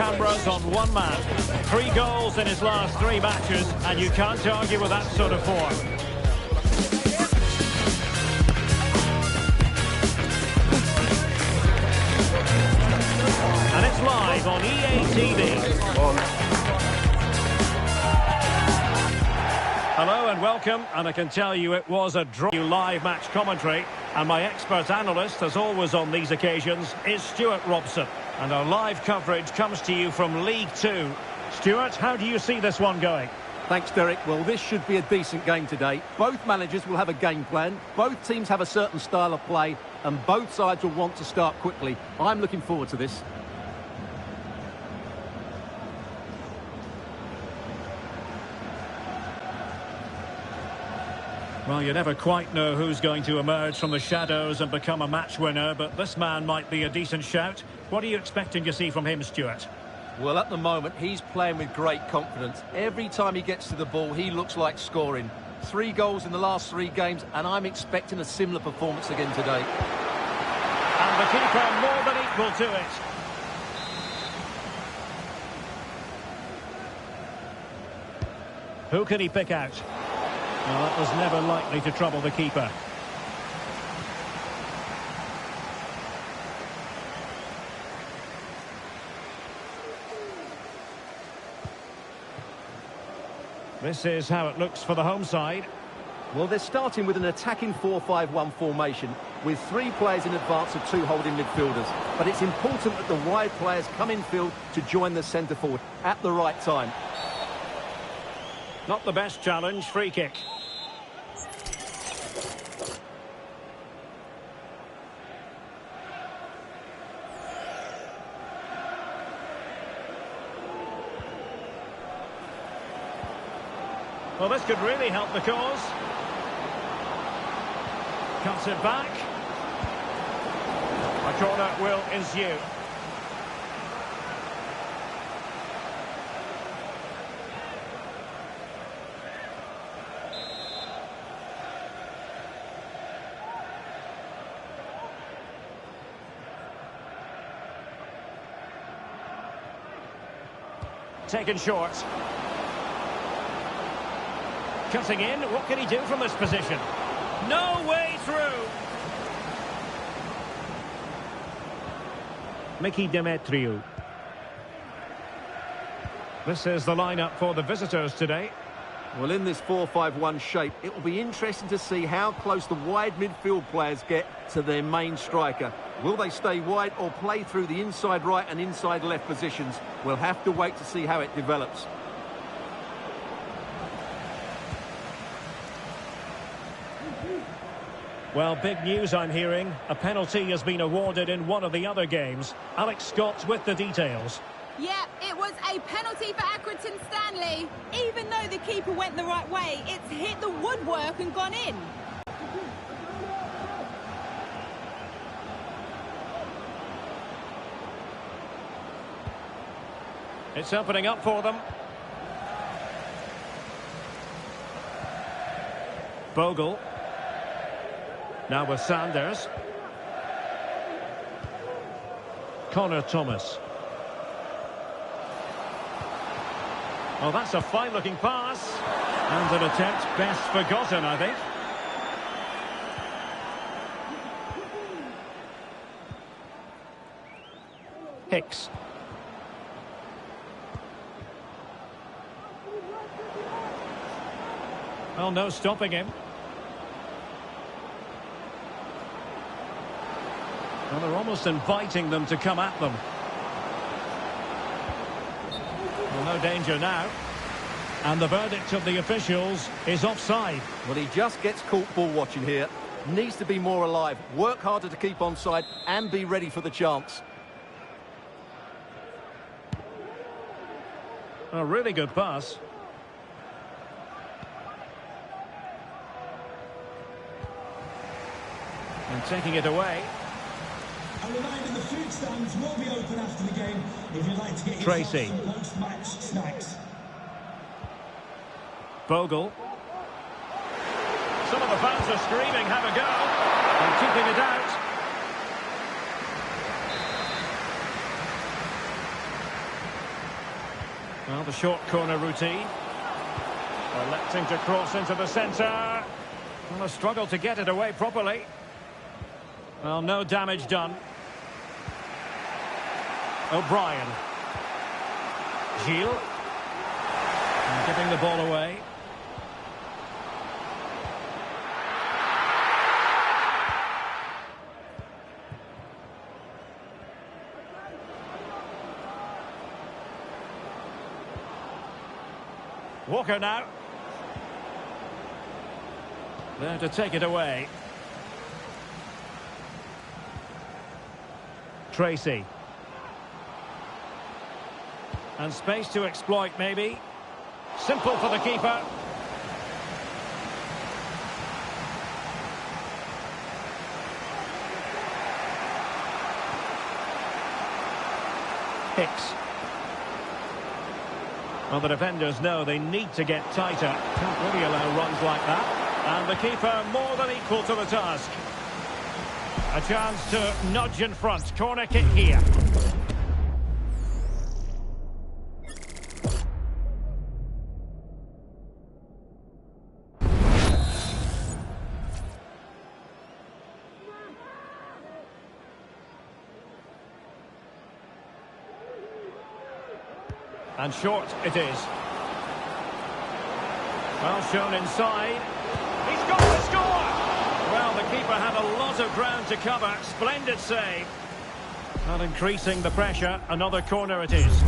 cameras on one man. 3 goals in his last 3 matches, and you can't argue with that sort of form. And it's live on EA TV. Hello and welcome, and I can tell you it was a draw. Live match commentary, and my expert analyst, as always on these occasions, is Stuart Robson. And our live coverage comes to you from League 2. Stuart, how do you see this one going? Thanks, Derek. Well, this should be a decent game today. Both managers will have a game plan. Both teams have a certain style of play, and both sides will want to start quickly. I'm looking forward to this. Well, you never quite know who's going to emerge from the shadows and become a match winner, but this man might be a decent shout. What are you expecting to see from him, Stuart? Well, at the moment, he's playing with great confidence. Every time he gets to the ball, he looks like scoring. 3 goals in the last 3 games, and I'm expecting a similar performance again today. And the keeper more than equal to it. Who can he pick out? Well, that was never likely to trouble the keeper. This is how it looks for the home side. Well, they're starting with an attacking 4-5-1 formation with 3 players in advance of 2 holding midfielders. But it's important that the wide players come in field to join the centre forward at the right time. Not the best challenge, free kick. Well, this could really help the cause. Cuts it back. A corner will ensue. Taken short. Cutting in, what can he do from this position? No way through! Mickey Demetriou. This is the lineup for the visitors today. Well, in this 4-5-1 shape, it will be interesting to see how close the wide midfield players get to their main striker. Will they stay wide or play through the inside right and inside left positions? We'll have to wait to see how it develops. Well, big news I'm hearing. A penalty has been awarded in one of the other games. Alex Scott with the details. Yeah, it was a penalty for Accrington Stanley. Even though the keeper went the right way, it's hit the woodwork and gone in. It's opening up for them. Bogle. Now with Sanders. Connor Thomas. Oh, that's a fine-looking pass. And an attempt best forgotten, I think. Hicks. Well, no stopping him. Well, they're almost inviting them to come at them. Well, no danger now. And the verdict of the officials is offside. Well, he just gets caught ball watching here. Needs to be more alive, work harder to keep onside and be ready for the chance. A really good pass. And taking it away. A reminder, the food stands will be open after the game if you'd like to get Tracy. some post-match snacks. Bogle. Some of the fans are screaming, have a go. And keeping it out. Well, the short corner routine. Electing to cross into the centre. Well, a struggle to get it away properly. Well, no damage done. O'Brien. Gilles. And giving the ball away. Walker now. There to take it away. Tracy. And space to exploit, maybe. Simple for the keeper. Hicks. Well, the defenders know they need to get tighter. Can't really allow runs like that. And the keeper more than equal to the task. A chance to nudge in front. Corner kick here. And short it is. Well shown inside. He's got the score! Well, the keeper had a lot of ground to cover. Splendid save. And increasing the pressure, another corner it is.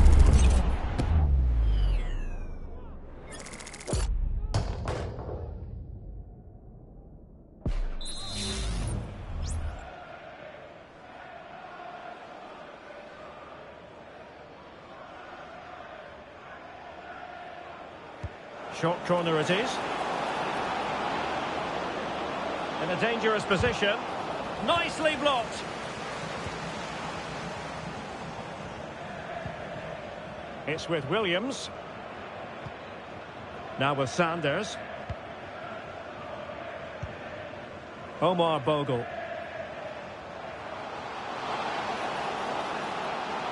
Short corner it is. In a dangerous position. Nicely blocked. It's with Williams. Now with Sanders. Omar Bogle.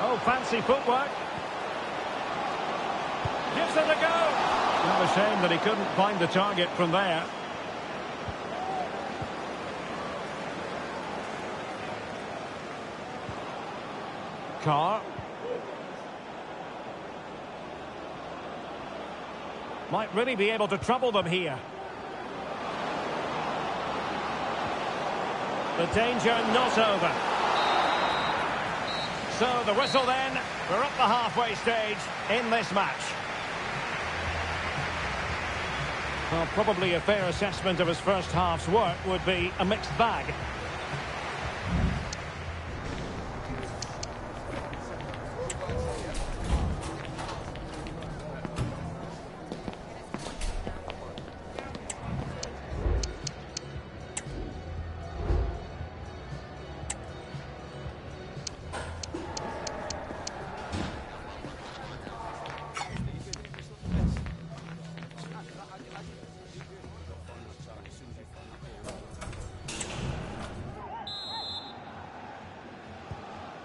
Oh, fancy footwork. Gives it a go. Well, a shame that he couldn't find the target from there. Carr. Might really be able to trouble them here. The danger not over. So the whistle then. We're up the halfway stage in this match. Well, probably a fair assessment of his first half's work would be a mixed bag.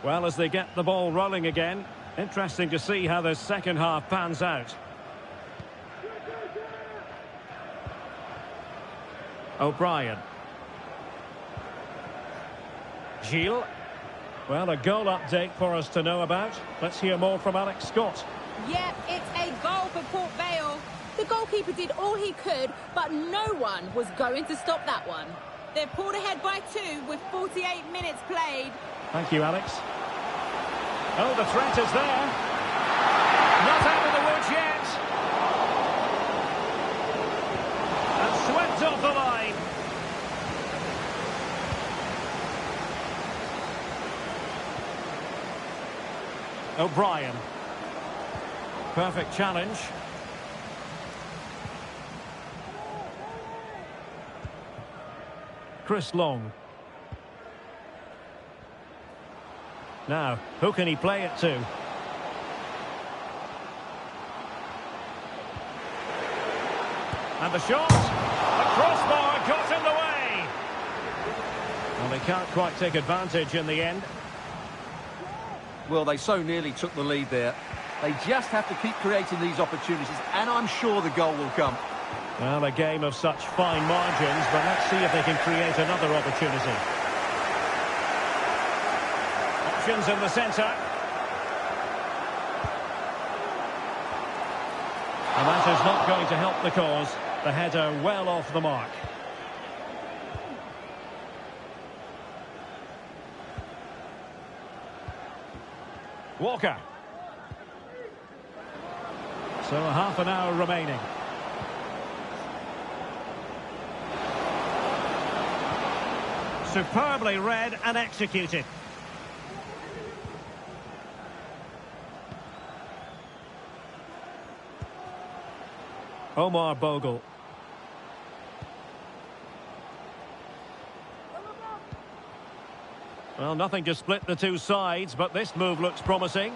Well, as they get the ball rolling again, interesting to see how the second half pans out. O'Brien. Gilles. Well, a goal update for us to know about. Let's hear more from Alex Scott. Yep, it's a goal for Port Vale. The goalkeeper did all he could, but no one was going to stop that one. They're pulled ahead by 2 with 48 minutes played. Thank you, Alex. Oh, the threat is there. Not out of the woods yet. And swept off the line. O'Brien. Perfect challenge. Chris Long. Now, who can he play it to? And the shot! The crossbar got in the way! Well, they can't quite take advantage in the end. Well, they so nearly took the lead there. They just have to keep creating these opportunities, and I'm sure the goal will come. Well, a game of such fine margins, but let's see if they can create another opportunity. Options in the centre. And that is not going to help the cause. The header well off the mark. Walker. So half an hour remaining. Superbly read and executed. Omar Bogle. Well, nothing to split the two sides, but this move looks promising.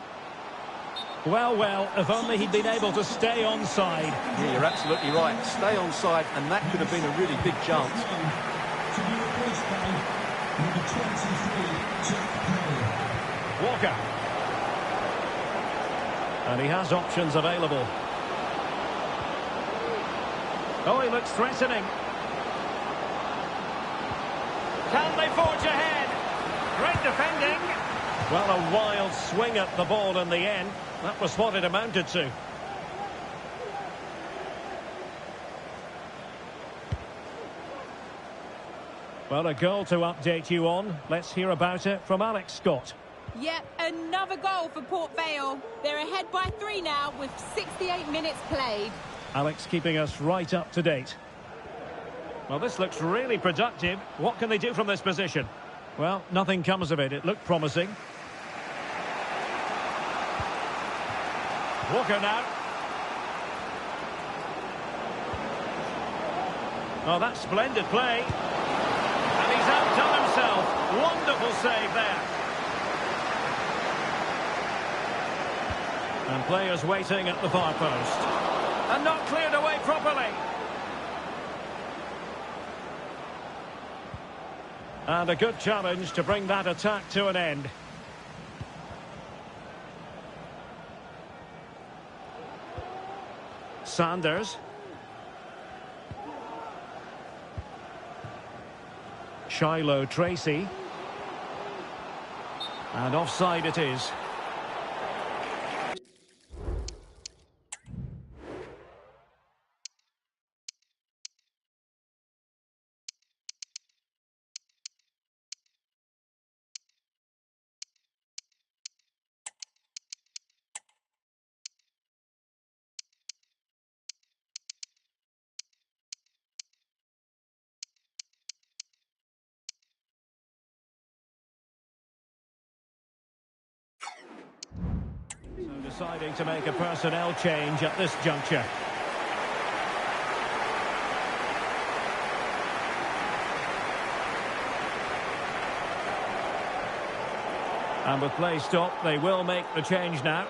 Well, if only he'd been able to stay onside. Yeah, you're absolutely right. Stay onside, and that could have been a really big chance. To be replaced by number 23, Walker. And he has options available. Oh, he looks threatening. Can they forge ahead? Great defending. Well, a wild swing at the ball in the end. That was what it amounted to. Well, a goal to update you on. Let's hear about it from Alex Scott. Yep, another goal for Port Vale. They're ahead by 3 now with 68 minutes played. Alex keeping us right up to date. Well, this looks really productive. What can they do from this position? Well, nothing comes of it. It looked promising. Walker now. Oh, that's splendid play. And he's outdone himself. Wonderful save there. And players waiting at the far post. And not cleared away properly. And a good challenge to bring that attack to an end. Sanders. Shiloh Tracy. And offside it is. Deciding to make a personnel change at this juncture. And with play stopped, they will make the change now.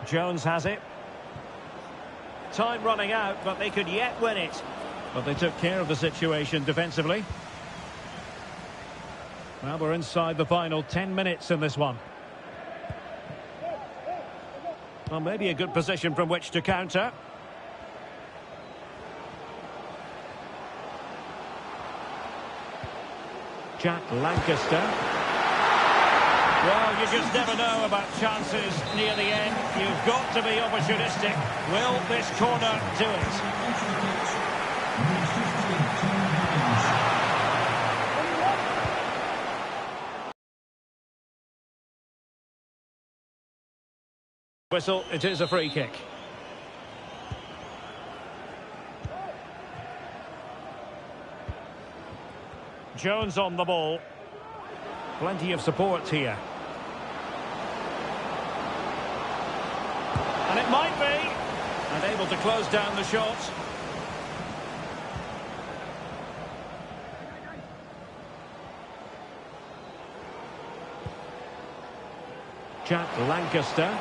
Jones has it. Time running out, but they could yet win it. But they took care of the situation defensively. Well, we're inside the final 10 minutes in this one. Well, maybe a good position from which to counter. Jack Lancaster. Well, you just never know about chances near the end. You've got to be opportunistic. Will this corner do it? Whistle, it is a free kick. Jones on the ball. Plenty of support here. And it might be. And able to close down the shot. Jack Lancaster.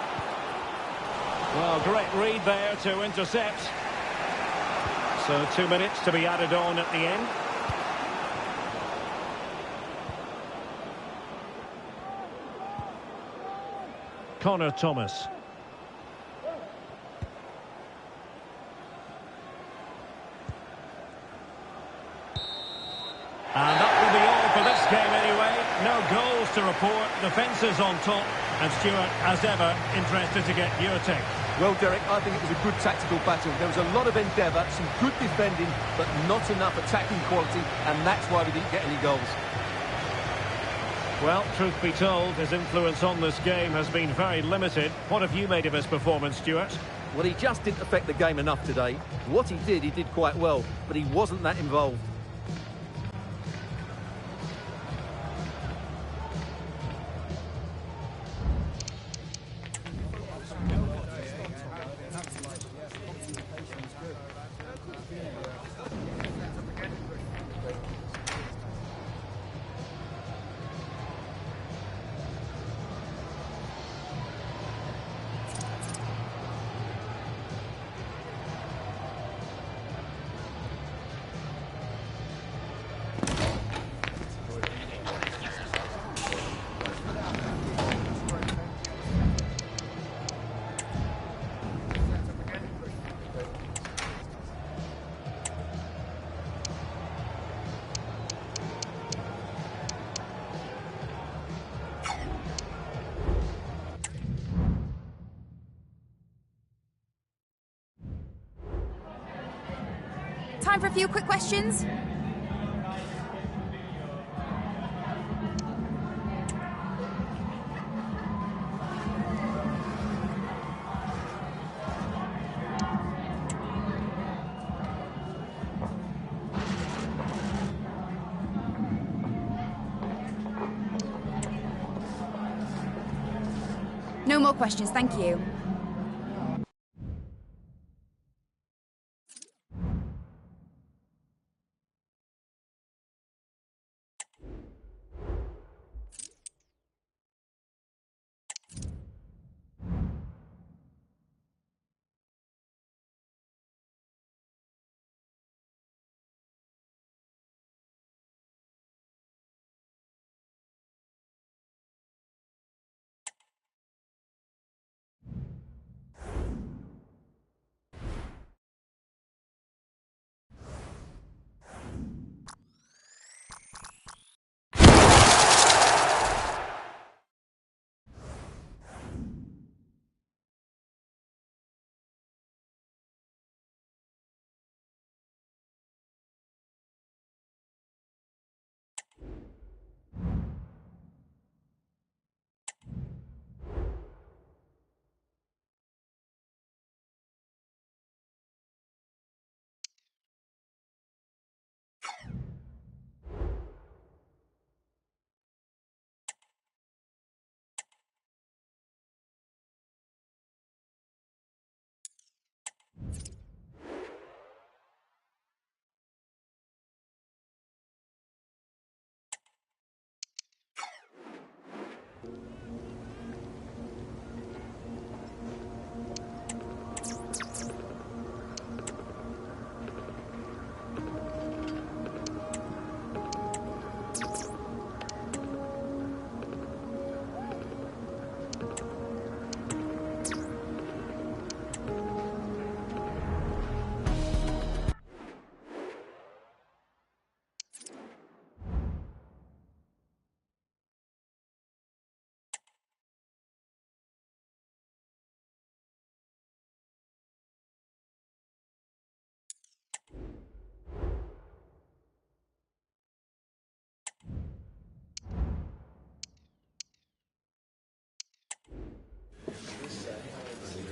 Well, great read there to intercept. So 2 minutes to be added on at the end. Connor Thomas. And that will be all for this game anyway. No goals to report. The fences on top. And Stuart, as ever, interested to get your take. Well, Derek, I think it was a good tactical battle. There was a lot of endeavour, some good defending, but not enough attacking quality, and that's why we didn't get any goals. Well, truth be told, his influence on this game has been very limited. What have you made of his performance, Stuart? Well, he just didn't affect the game enough today. What he did quite well, but he wasn't that involved. Time for a few quick questions. No more questions, thank you.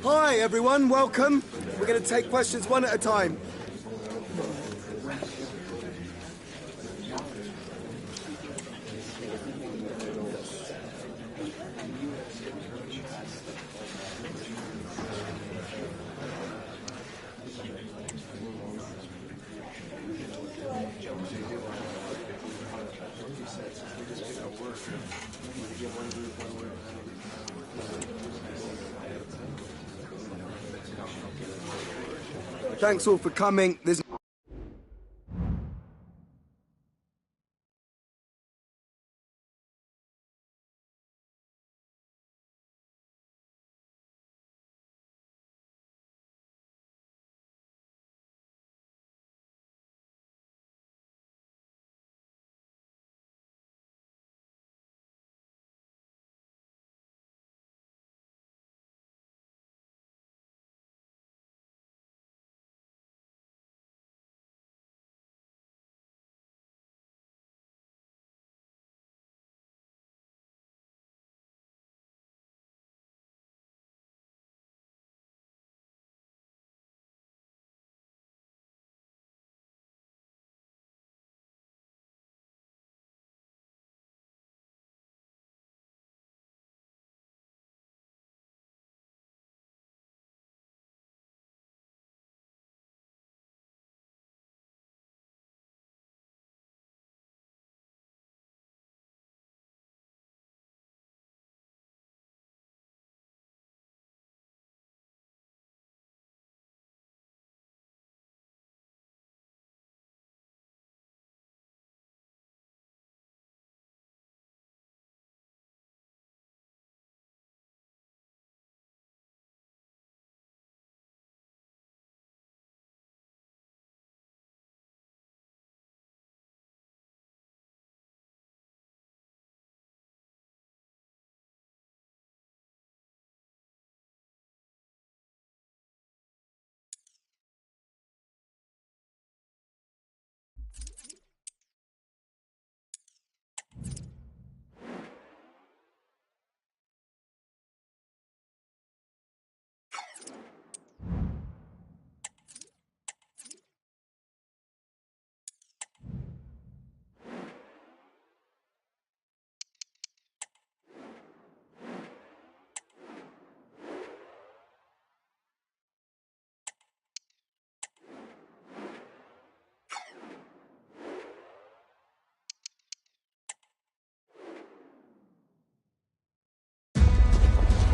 Hi everyone, welcome. We're going to take questions one at a time. Thanks all for coming. There's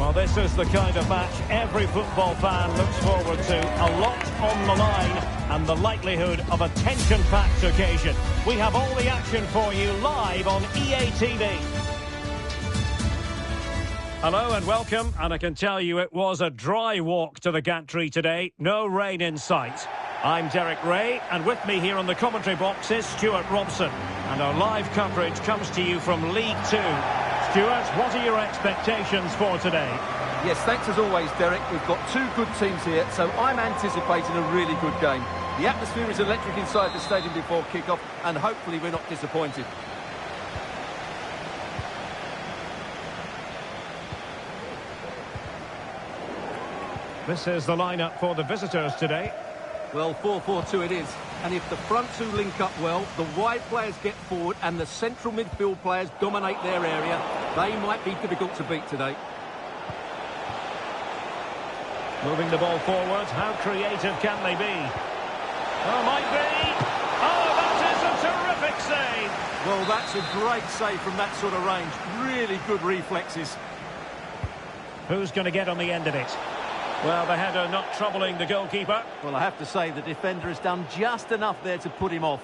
Well, this is the kind of match every football fan looks forward to. A lot on the line and the likelihood of a tension-packed occasion. We have all the action for you live on EA TV. Hello and welcome, and I can tell you it was a dry walk to the gantry today. No rain in sight. I'm Derek Ray, and with me here on the commentary box is Stuart Robson. And our live coverage comes to you from League Two. Stuart, what are your expectations for today? Yes, thanks as always, Derek. We've got two good teams here, so I'm anticipating a really good game. The atmosphere is electric inside the stadium before kick-off, and hopefully we're not disappointed. This is the lineup for the visitors today. Well, 4-4-2 it is. And if the front two link up well, the wide players get forward and the central midfield players dominate their area, they might be difficult to beat today. Moving the ball forward, how creative can they be? Oh, might be! Oh, that is a terrific save! Well, that's a great save from that sort of range. Really good reflexes. Who's going to get on the end of it? Well, the header not troubling the goalkeeper. Well, I have to say the defender has done just enough there to put him off.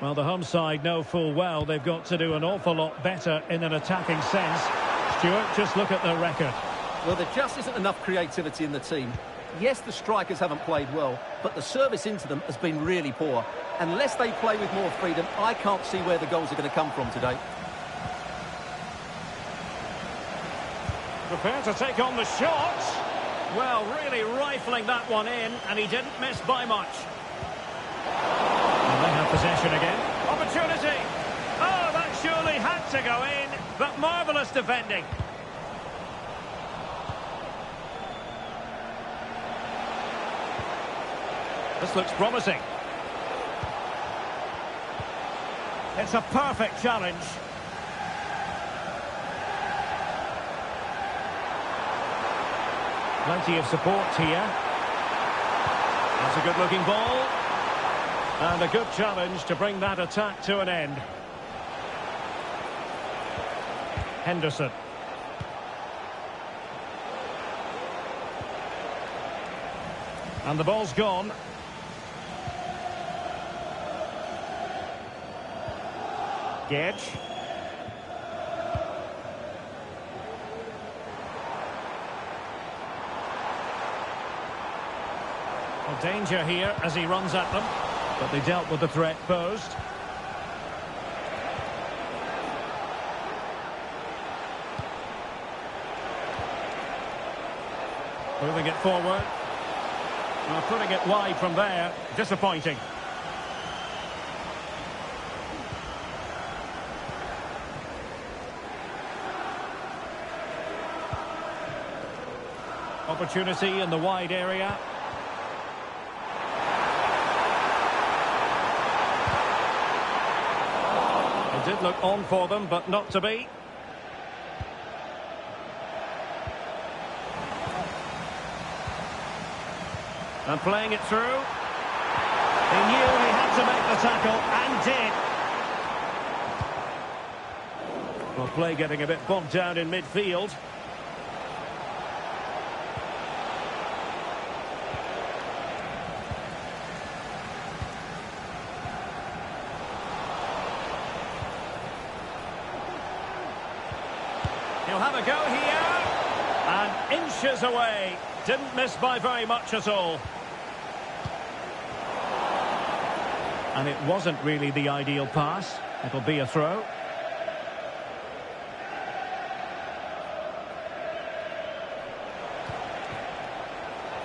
Well, the home side know full well they've got to do an awful lot better in an attacking sense. Stuart, just look at their record. Well, there just isn't enough creativity in the team. Yes, the strikers haven't played well, but the service into them has been really poor. Unless they play with more freedom, I can't see where the goals are going to come from today. Prepared to take on the shot. Well, really rifling that one in, and he didn't miss by much. And they have possession again. Opportunity. Oh, that surely had to go in, but marvellous defending. This looks promising. It's a perfect challenge. Plenty of support here. That's a good-looking ball. And a good challenge to bring that attack to an end. Henderson. And the ball's gone. Gedge. Well, danger here as he runs at them, but they dealt with the threat posed. Moving it forward. Well, putting it wide from there. Disappointing. Opportunity in the wide area. It did look on for them, but not to be. And playing it through. He knew he had to make the tackle, and did. Well, play getting a bit bogged down in midfield. He'll have a go here. And inches away. Didn't miss by very much at all. And it wasn't really the ideal pass. It'll be a throw.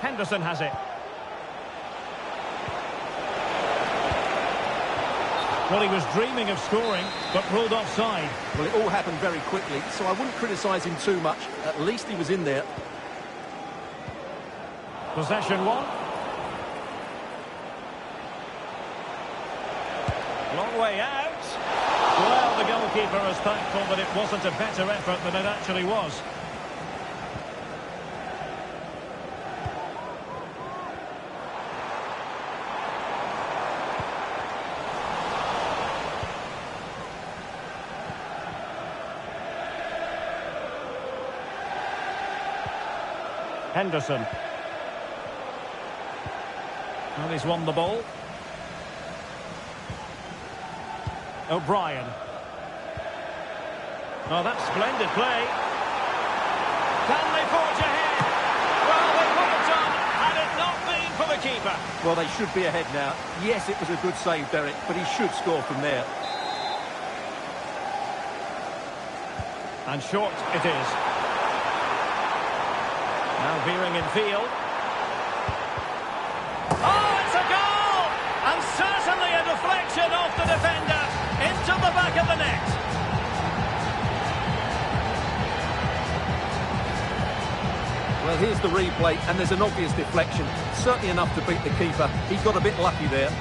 Henderson has it. Well, he was dreaming of scoring, but ruled offside. Well, it all happened very quickly, so I wouldn't criticise him too much. At least he was in there. Possession one. Long way out. Well, the goalkeeper is thankful that it wasn't a better effort than it actually was. Henderson. Well, he's won the ball. O'Brien. Oh, that's splendid play. Can they forge ahead? Well, they would have done had it not been for the keeper. Well, they should be ahead now. Yes, it was a good save, Derek, but he should score from there. And short it is. Now veering in field. Oh, it's a goal! And certainly a deflection off the defender into the back of the net. Well, here's the replay, and there's an obvious deflection. Certainly enough to beat the keeper. He got a bit lucky there.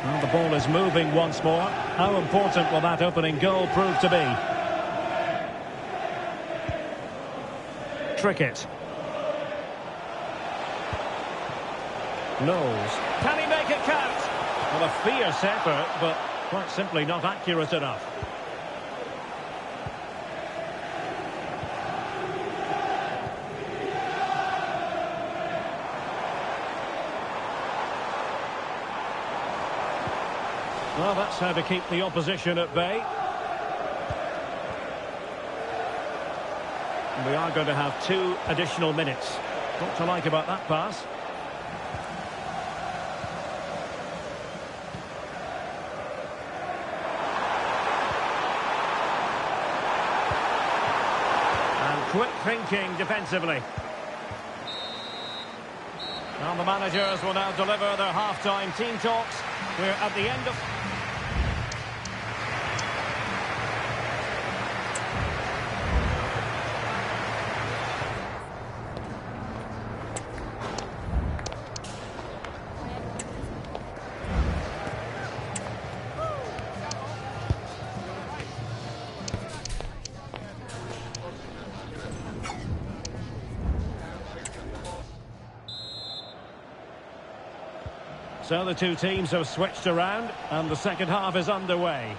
Well, the ball is moving once more. How important will that opening goal prove to be? Trickett. Knowles. Can he make it count? Well, a fierce effort, but quite simply not accurate enough. Well, that's how to keep the opposition at bay. And we are going to have 2 additional minutes. What to like about that pass? And quick thinking defensively. Well, the managers will now deliver their half-time team talks. We're at the end of... So the two teams have switched around and the second half is underway.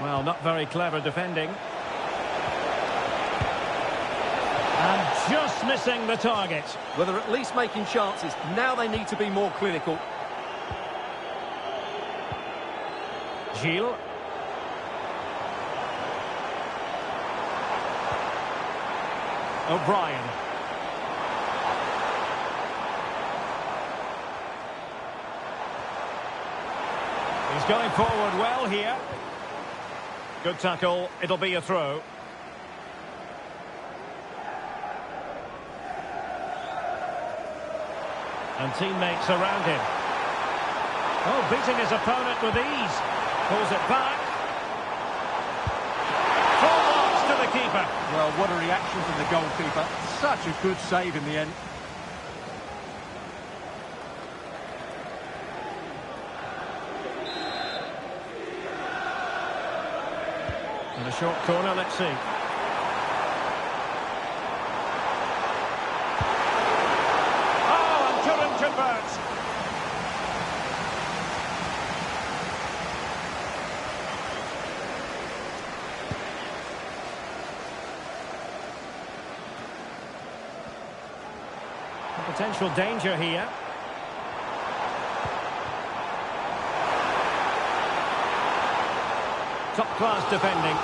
Well, not very clever defending. And just missing the target. Well, they're at least making chances. Now they need to be more clinical. Gilles. O'Brien. He's going forward well here. Good tackle. It'll be a throw. And teammates around him. Oh, beating his opponent with ease. Pulls it back. Full marks to the keeper. Well, what a reaction from the goalkeeper. Such a good save in the end. And a short corner, let's see. Oh, and couldn't convert. Potential danger here. Top-class defending.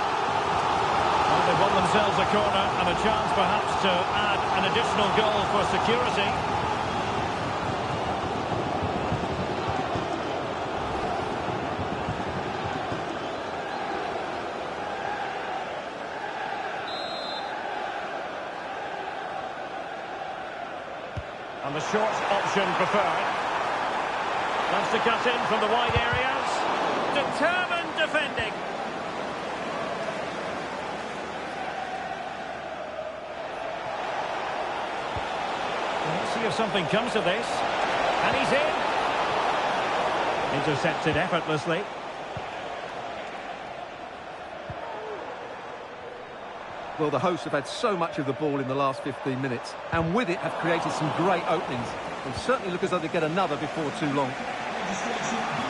Well, they've won themselves a corner and a chance perhaps to add an additional goal for security. And the short option preferred. Wants to cut in from the wide areas. Determined defending. Let's see if something comes of this. And he's in. Intercepted effortlessly. Well, the hosts have had so much of the ball in the last 15 minutes, and with it have created some great openings. They certainly look as though they get another before too long.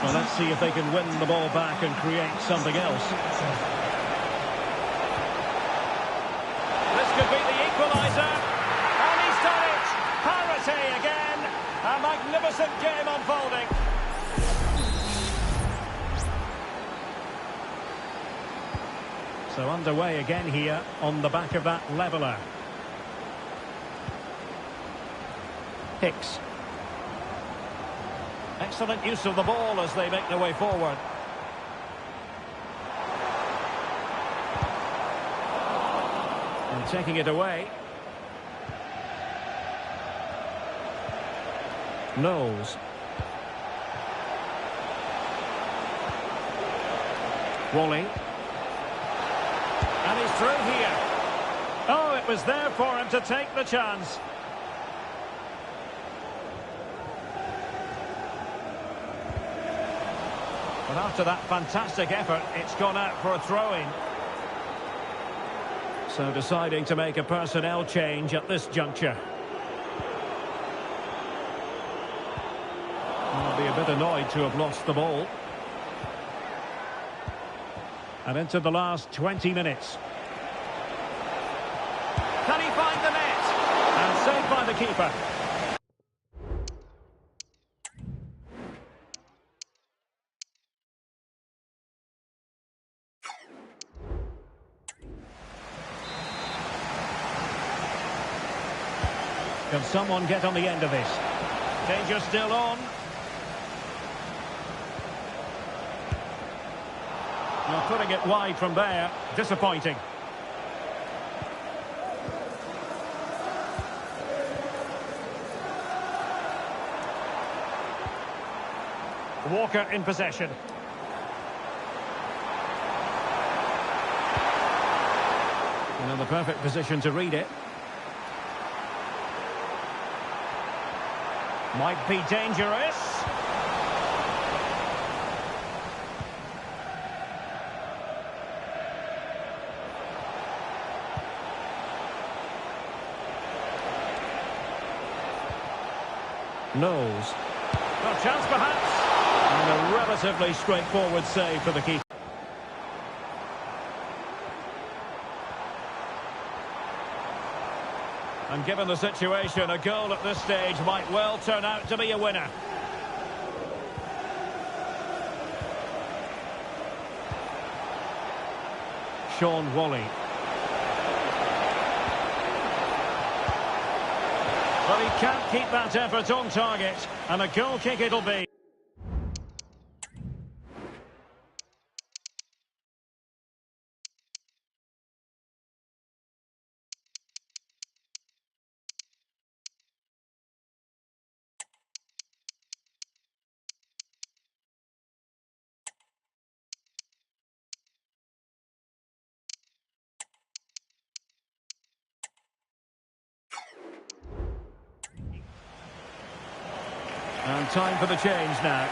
Well, let's see if they can win the ball back and create something else. This could be the equaliser. And he's done it! Parity again! A magnificent game unfolding. So underway again here on the back of that leveller. Hicks. Excellent use of the ball as they make their way forward. And taking it away. Knowles. Wally. And he's through here. Oh, it was there for him to take the chance. But after that fantastic effort, it's gone out for a throw-in. So deciding to make a personnel change at this juncture. I'll be a bit annoyed to have lost the ball. And into the last 20 minutes. Can he find the net? And saved by the keeper. Can someone get on the end of this? Danger still on. Now putting it wide from there. Disappointing. Walker in possession. And in the perfect position to read it. Might be dangerous. Knowles. A chance perhaps. And a relatively straightforward save for the keeper. And given the situation, a goal at this stage might well turn out to be a winner. Sean Wally. But he can't keep that effort on target, and a goal kick it'll be. And time for the change now.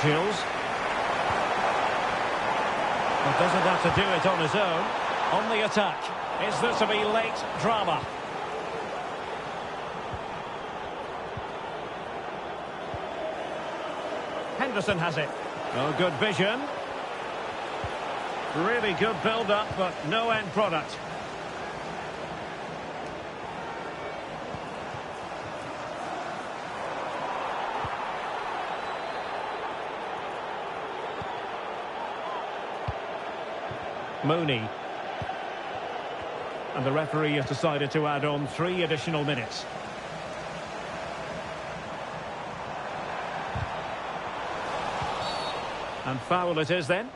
Gilles. But doesn't have to do it on his own. On the attack. Is there to be late drama? Henderson has it. Oh, good vision. Really good build-up, but no end product. Mooney. And the referee has decided to add on 3 additional minutes. And foul it is then.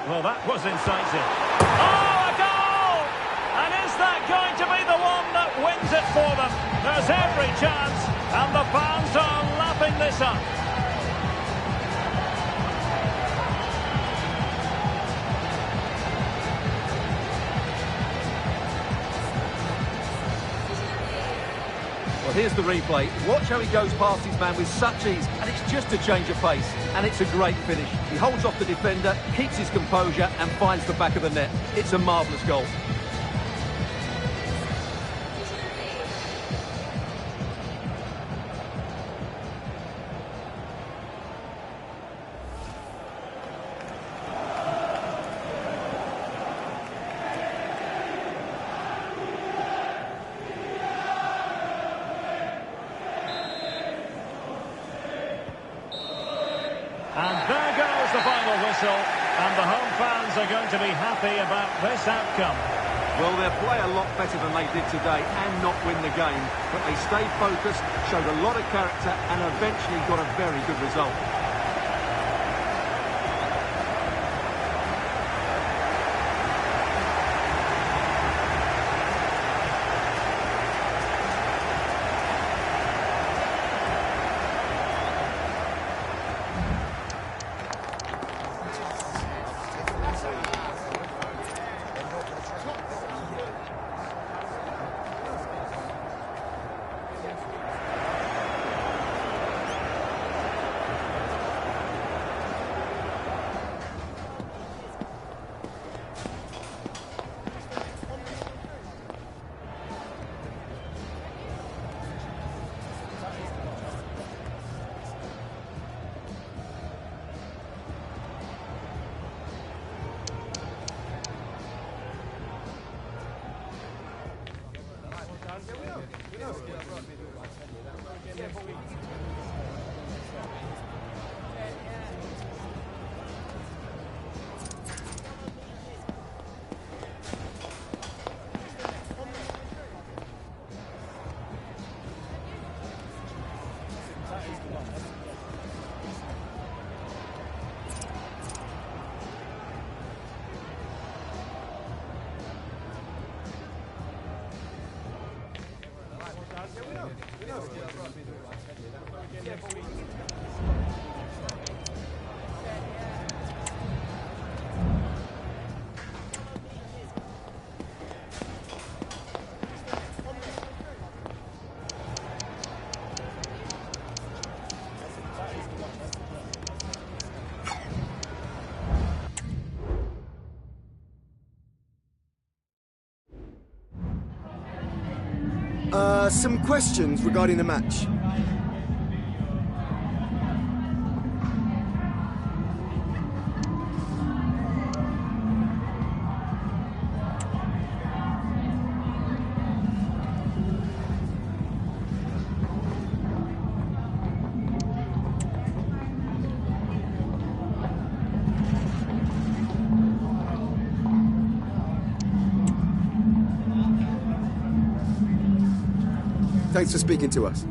Well, that was incisive. Oh, a goal! And is that going to be the one that wins it for them? There's every chance, and the fans are lapping this up. Well, here's the replay. Watch how he goes past his man with such ease, and it's just a change of pace. And it's a great finish. He holds off the defender, keeps his composure, and finds the back of the net. It's a marvellous goal. And there goes the final whistle, and the home fans are going to be happy about this outcome. Well, they'll play a lot better than they did today and not win the game, but they stayed focused, showed a lot of character, and eventually got a very good result. Some questions regarding the match. Thanks for speaking to us.